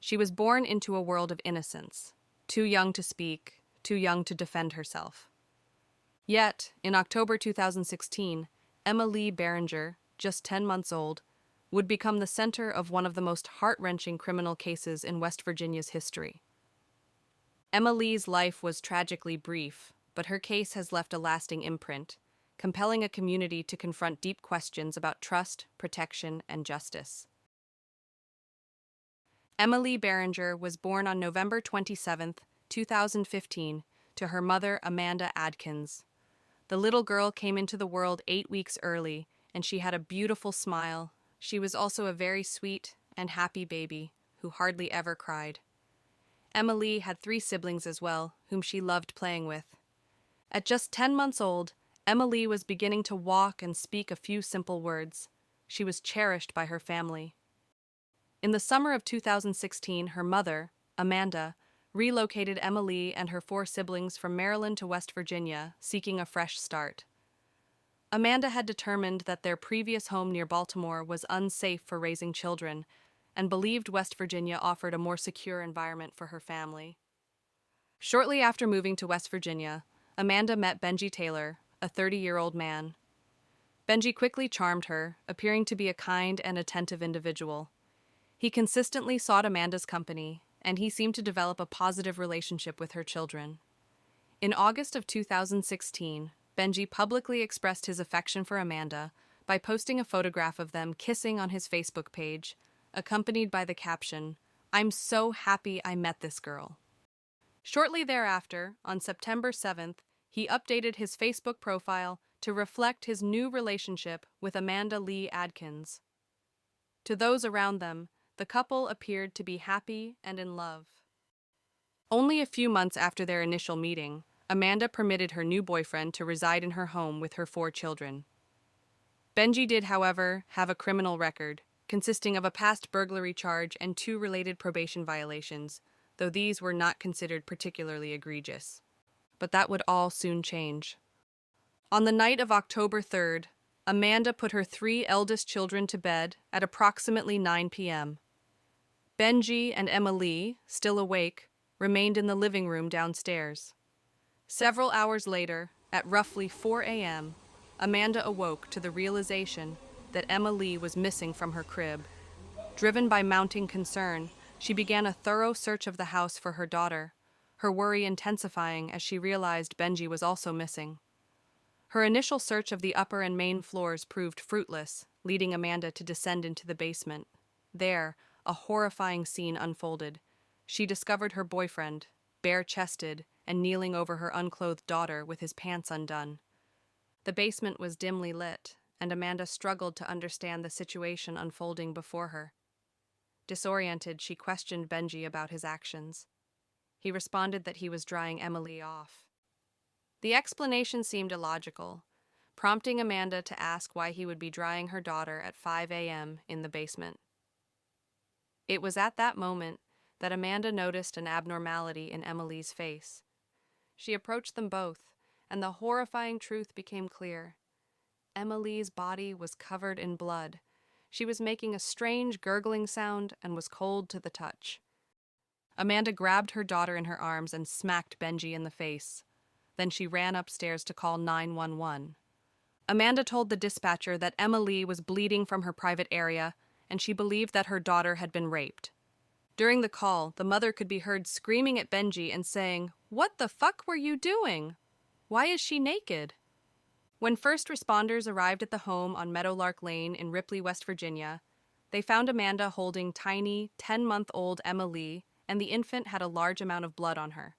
She was born into a world of innocence, too young to speak, too young to defend herself. Yet, in October 2016, Emmaleigh Barringer, just 10 months old, would become the center of one of the most heart-wrenching criminal cases in West Virginia's history. Emmaleigh's life was tragically brief, but her case has left a lasting imprint, compelling a community to confront deep questions about trust, protection, and justice. Emmaleigh Barringer was born on November 27, 2015, to her mother, Amanda Adkins. The little girl came into the world 8 weeks early, and she had a beautiful smile. She was also a very sweet and happy baby who hardly ever cried. Emmaleigh had 3 siblings as well, whom she loved playing with. At just 10 months old, Emmaleigh was beginning to walk and speak a few simple words. She was cherished by her family. In the summer of 2016, her mother, Amanda, relocated Emmaleigh and her 4 siblings from Maryland to West Virginia, seeking a fresh start. Amanda had determined that their previous home near Baltimore was unsafe for raising children, and believed West Virginia offered a more secure environment for her family. Shortly after moving to West Virginia, Amanda met Benji Taylor, a 30-year-old man. Benji quickly charmed her, appearing to be a kind and attentive individual. He consistently sought Amanda's company, and he seemed to develop a positive relationship with her children. In August of 2016, Benji publicly expressed his affection for Amanda by posting a photograph of them kissing on his Facebook page, accompanied by the caption, "I'm so happy I met this girl." Shortly thereafter, on September 7th, he updated his Facebook profile to reflect his new relationship with Amanda Lee Adkins. To those around them, the couple appeared to be happy and in love. Only a few months after their initial meeting, Amanda permitted her new boyfriend to reside in her home with her 4 children. Benji did, however, have a criminal record, consisting of a past burglary charge and 2 related probation violations, though these were not considered particularly egregious. But that would all soon change. On the night of October 3rd, Amanda put her 3 eldest children to bed at approximately 9 p.m. Benji and Emmaleigh, still awake, remained in the living room downstairs. Several hours later, at roughly 4 a.m., Amanda awoke to the realization that Emmaleigh was missing from her crib. Driven by mounting concern, she began a thorough search of the house for her daughter, her worry intensifying as she realized Benji was also missing. Her initial search of the upper and main floors proved fruitless, leading Amanda to descend into the basement. There, a horrifying scene unfolded. She discovered her boyfriend, bare-chested and kneeling over her unclothed daughter with his pants undone. The basement was dimly lit, and Amanda struggled to understand the situation unfolding before her. Disoriented, she questioned Benji about his actions. He responded that he was drying Emmaleigh off. The explanation seemed illogical, prompting Amanda to ask why he would be drying her daughter at 5 a.m. in the basement. It was at that moment that Amanda noticed an abnormality in Emmaleig's face. She approached them both, and the horrifying truth became clear. Emmaleig's body was covered in blood. She was making a strange gurgling sound and was cold to the touch. Amanda grabbed her daughter in her arms and smacked Benji in the face. Then she ran upstairs to call 911. Amanda told the dispatcher that Emmaleigh was bleeding from her private area, and she believed that her daughter had been raped. During the call, the mother could be heard screaming at Benji and saying, "What the fuck were you doing? Why is she naked?" When first responders arrived at the home on Meadowlark Lane in Ripley, West Virginia, they found Amanda holding tiny, 10-month-old Emmaleigh, and the infant had a large amount of blood on her.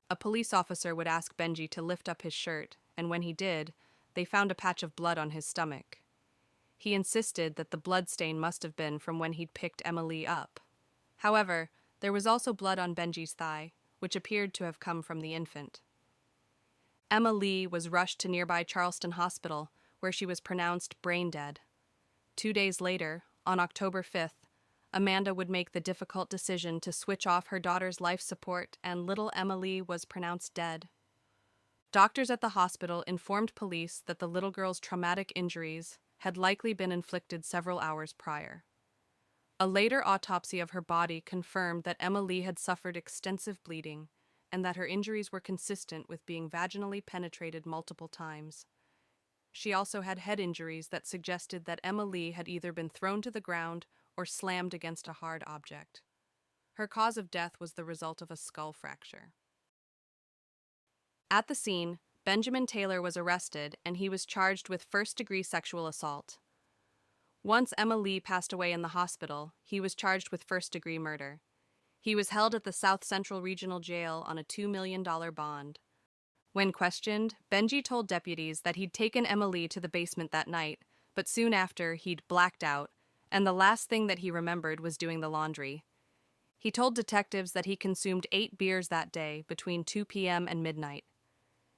A police officer would ask Benji to lift up his shirt, and when he did, they found a patch of blood on his stomach. He insisted that the blood stain must have been from when he'd picked Emmaleigh up. However, there was also blood on Benji's thigh, which appeared to have come from the infant. Emmaleigh was rushed to nearby Charleston Hospital, where she was pronounced brain dead. 2 days later, on October 5th, Amanda would make the difficult decision to switch off her daughter's life support, and little Emmaleigh was pronounced dead. Doctors at the hospital informed police that the little girl's traumatic injuries had likely been inflicted several hours prior. A later autopsy of her body confirmed that Emmaleigh had suffered extensive bleeding and that her injuries were consistent with being vaginally penetrated multiple times. She also had head injuries that suggested that Emmaleigh had either been thrown to the ground or slammed against a hard object. Her cause of death was the result of a skull fracture. At the scene, Benjamin Taylor was arrested and he was charged with first-degree sexual assault. Once Emmaleigh passed away in the hospital, he was charged with first-degree murder. He was held at the South Central Regional Jail on a $2 million bond. When questioned, Benji told deputies that he'd taken Emmaleigh to the basement that night, but soon after he'd blacked out, and the last thing that he remembered was doing the laundry. He told detectives that he consumed 8 beers that day between 2 p.m. and midnight.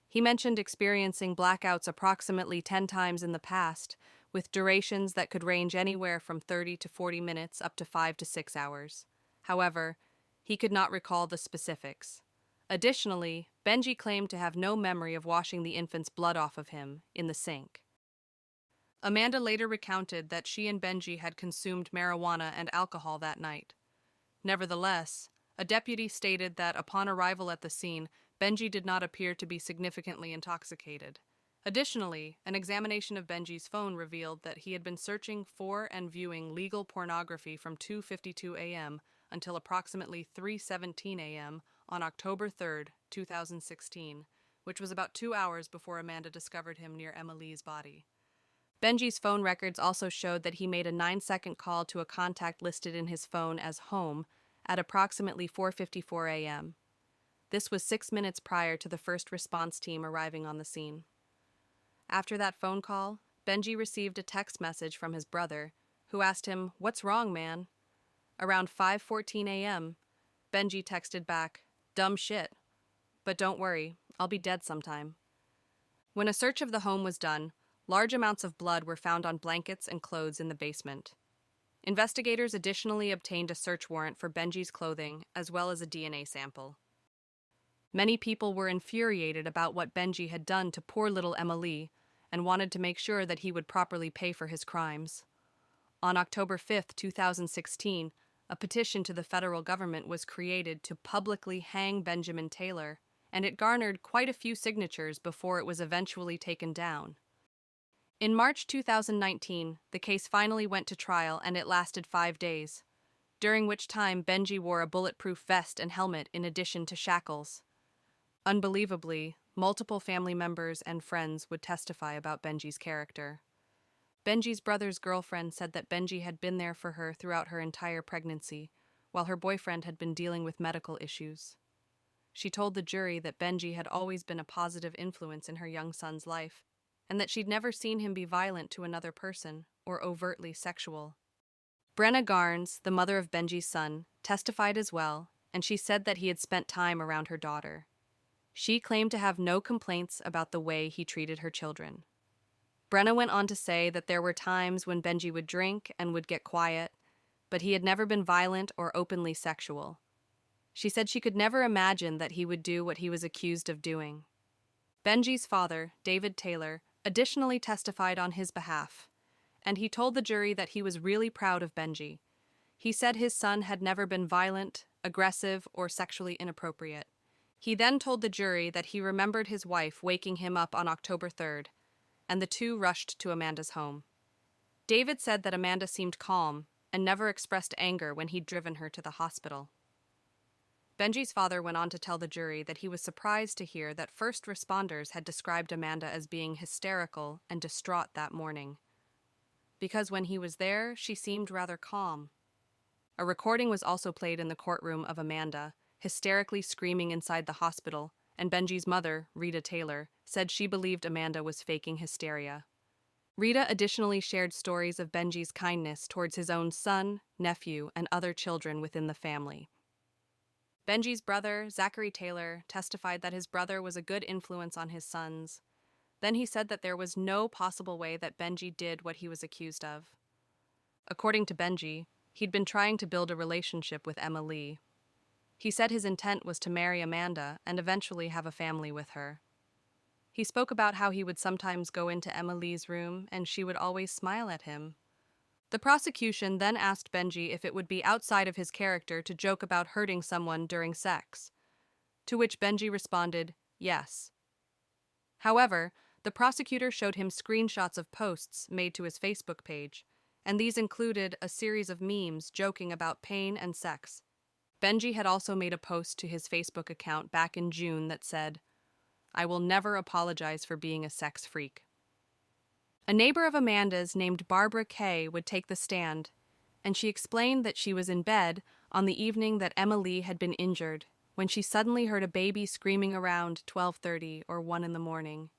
He mentioned experiencing blackouts approximately 10 times in the past, with durations that could range anywhere from 30 to 40 minutes up to 5 to 6 hours. However, he could not recall the specifics. Additionally, Benji claimed to have no memory of washing the infant's blood off of him in the sink. Amanda later recounted that she and Benji had consumed marijuana and alcohol that night. Nevertheless, a deputy stated that upon arrival at the scene, Benji did not appear to be significantly intoxicated. Additionally, an examination of Benji's phone revealed that he had been searching for and viewing legal pornography from 2:52 a.m. until approximately 3:17 a.m. on October 3, 2016, which was about 2 hours before Amanda discovered him near Emmaleig's body. Benji's phone records also showed that he made a 9-second call to a contact listed in his phone as home at approximately 4:54 a.m. This was 6 minutes prior to the first response team arriving on the scene. After that phone call, Benji received a text message from his brother, who asked him, "What's wrong, man?" Around 5:14 a.m., Benji texted back, "Dumb shit. But don't worry, I'll be dead sometime." When a search of the home was done, large amounts of blood were found on blankets and clothes in the basement. Investigators additionally obtained a search warrant for Benji's clothing, as well as a DNA sample. Many people were infuriated about what Benji had done to poor little Emmaleigh and wanted to make sure that he would properly pay for his crimes. On October 5, 2016, a petition to the federal government was created to publicly hang Benjamin Taylor, and it garnered quite a few signatures before it was eventually taken down. In March 2019, the case finally went to trial and it lasted 5 days, during which time Benji wore a bulletproof vest and helmet in addition to shackles. Unbelievably, multiple family members and friends would testify about Benji's character. Benji's brother's girlfriend said that Benji had been there for her throughout her entire pregnancy, while her boyfriend had been dealing with medical issues. She told the jury that Benji had always been a positive influence in her young son's life, and that she'd never seen him be violent to another person or overtly sexual. Brenna Garnes, the mother of Benji's son, testified as well, and she said that he had spent time around her daughter. She claimed to have no complaints about the way he treated her children. Brenna went on to say that there were times when Benji would drink and would get quiet, but he had never been violent or openly sexual. She said she could never imagine that he would do what he was accused of doing. Benji's father, David Taylor, additionally testified on his behalf, and he told the jury that he was really proud of Benji. He said his son had never been violent, aggressive, or sexually inappropriate. He then told the jury that he remembered his wife waking him up on October 3rd, and the two rushed to Amanda's home. David said that Amanda seemed calm and never expressed anger when he'd driven her to the hospital. Benji's father went on to tell the jury that he was surprised to hear that first responders had described Amanda as being hysterical and distraught that morning, because when he was there, she seemed rather calm. A recording was also played in the courtroom of Amanda, hysterically screaming inside the hospital, and Benji's mother, Rita Taylor, said she believed Amanda was faking hysteria. Rita additionally shared stories of Benji's kindness towards his own son, nephew, and other children within the family. Benji's brother, Zachary Taylor, testified that his brother was a good influence on his sons. Then he said that there was no possible way that Benji did what he was accused of. According to Benji, he'd been trying to build a relationship with Emmaleigh. He said his intent was to marry Amanda and eventually have a family with her. He spoke about how he would sometimes go into Emmaleig's room and she would always smile at him. The prosecution then asked Benji if it would be outside of his character to joke about hurting someone during sex, to which Benji responded, yes. However, the prosecutor showed him screenshots of posts made to his Facebook page, and these included a series of memes joking about pain and sex. Benji had also made a post to his Facebook account back in June that said, "I will never apologize for being a sex freak." A neighbor of Amanda's named Barbara Kay would take the stand, and she explained that she was in bed on the evening that Emmaleigh had been injured when she suddenly heard a baby screaming around 12:30 or 1 in the morning.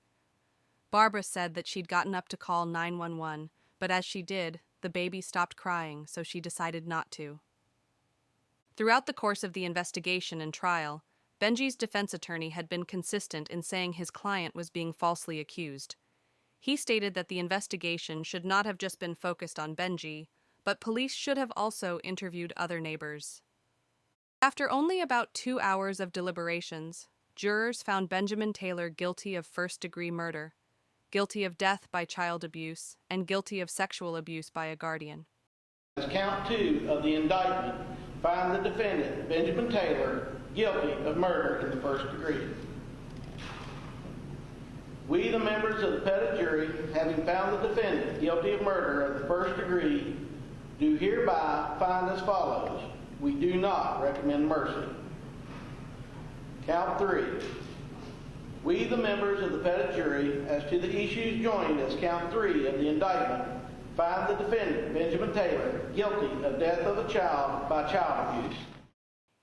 Barbara said that she'd gotten up to call 911, but as she did, the baby stopped crying, so she decided not to. Throughout the course of the investigation and trial, Benji's defense attorney had been consistent in saying his client was being falsely accused. He stated that the investigation should not have just been focused on Benji, but police should have also interviewed other neighbors. After only about 2 hours of deliberations, jurors found Benjamin Taylor guilty of first-degree murder, guilty of death by child abuse, and guilty of sexual abuse by a guardian. Count 2 of the indictment find the defendant, Benjamin Taylor, guilty of murder in the first degree. We, the members of the petit jury, having found the defendant guilty of murder of the first degree, do hereby find as follows. We do not recommend mercy. Count 3. We, the members of the petit jury, as to the issues joined as count 3 of the indictment, find the defendant, Benjamin Taylor, guilty of death of a child by child abuse.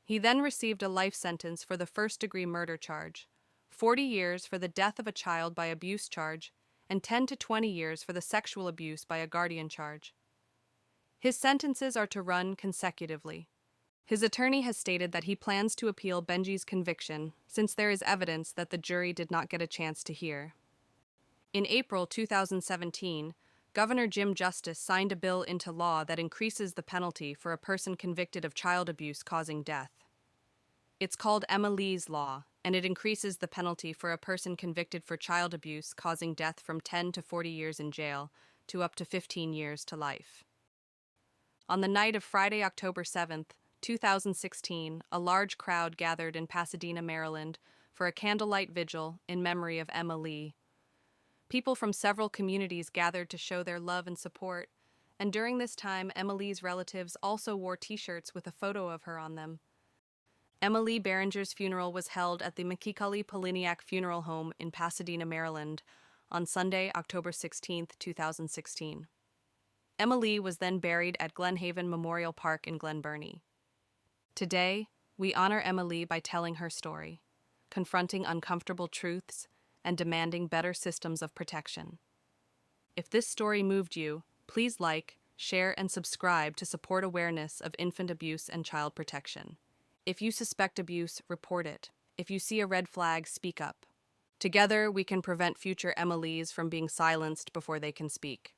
He then received a life sentence for the first-degree murder charge, 40 years for the death of a child by abuse charge, and 10 to 20 years for the sexual abuse by a guardian charge. His sentences are to run consecutively. His attorney has stated that he plans to appeal Benji's conviction since there is evidence that the jury did not get a chance to hear. In April 2017, Governor Jim Justice signed a bill into law that increases the penalty for a person convicted of child abuse causing death. It's called Emmaleigh's Law, and it increases the penalty for a person convicted for child abuse causing death from 10 to 40 years in jail to up to 15 years to life. On the night of Friday, October 7th, 2016, a large crowd gathered in Pasadena, Maryland, for a candlelight vigil in memory of Emmaleigh. People from several communities gathered to show their love and support, and during this time, Emmaleigh's relatives also wore T-shirts with a photo of her on them. Emmaleigh Barringer's funeral was held at the McKeecully Poliniak Funeral Home in Pasadena, Maryland, on Sunday, October 16, 2016. Emmaleigh was then buried at Glen Haven Memorial Park in Glen Burnie. Today, we honor Emmaleigh by telling her story, confronting uncomfortable truths, and demanding better systems of protection. If this story moved you, please like, share, and subscribe to support awareness of infant abuse and child protection. If you suspect abuse, report it. If you see a red flag, speak up. Together, we can prevent future Emmaleighs from being silenced before they can speak.